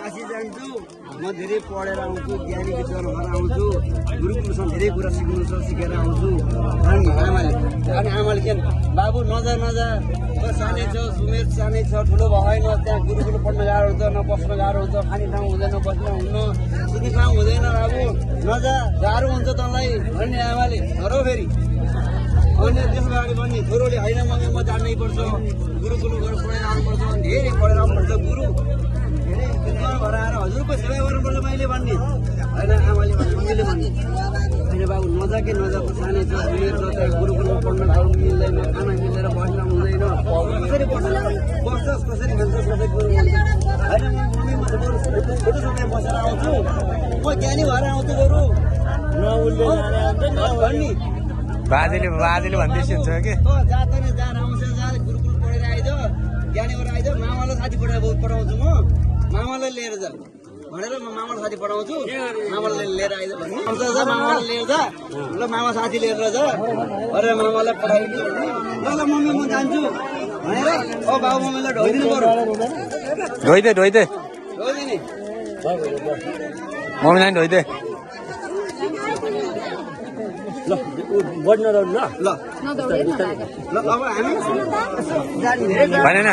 काशी जान्छु म धेरै पढेर आउँछु ज्ञानी विद्वान भएर आउँछु गुरुकुलसँग धेरै कुरा सिकेर आउँछु अनि आमाले के बाबु नजा सानै छ सुमेर सानै छ ठुलो भएन त्यहाँ गुरुकुल पढ्न गाह्रो हुन्छ न बस्न गाह्रो हुन्छ खाने ठाउँ हुँदैन बस्न हुन्न सुत्ने ठाउँ हुँदैन बाबु नजा गाह्रो हुन्छ तँलाई भन्ने आमाले तर फेरि अनि त्यसको अगाडि भन्ने छोरोले होइन मम्मी म जान्नै पर्छ गुरुकुल गएर पढेर आउनुपर्छ धेरै पढेर आउनुपर्छ गुरु धेरै विद्वान भएर आएर हजुरको सेवा गर्नुपर्छ मैले भन्ने होइन आमाले मम्मीले भन्ने होइन बाबु नजाके नजाको सानै छ सुमेर छ त्यहाँ गुरुकुलमा पढ्न ठाउँ मिल्दैन खाना मिलेर बस्न हुँदैन कसरी बस्छस् कसरी खान्छस् कसरी होइन मम्मी म छोटो समय बसेर आउँछु म ज्ञानी भएर आउँछु बरु भन्ने बाजेले भन्दैछ हुन्छ कि जाँदैन जा राम्रोसँग जा गुरुकुल पढेर आइज ज्ञानी भएर आइज मामालाई साथी पढाउँछु म मामालाई लिएर जा भनेर म मामालाई साथी पढाउँछु मामालाई लिएर आइज भन्ने मामालाई लिएर जा ल मामा साथी लिएर जा अरे मामालाई पढाइदिनु ल मम्मी म जान्छु भनेर बाबु मम्मीलाई ढोइदिनु पर्यो ढोइदे नि मम्मीलाई ढोइदे ल बढ्न ल ल अब हामी भनेन